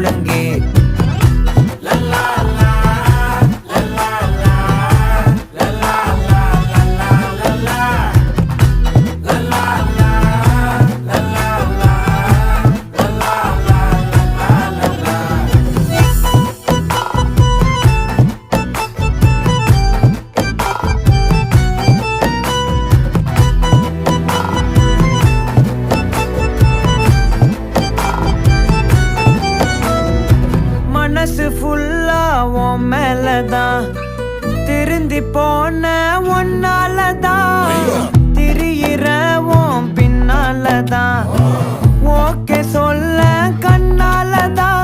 ஒழுங்கே மனசு ஃபுல்லா உன் மேலதான் திருந்தி போன ஒன்னாலதான் திரியிற உன் பின்னாலதான் ஓகே சொல்ல கண்ணாலதான்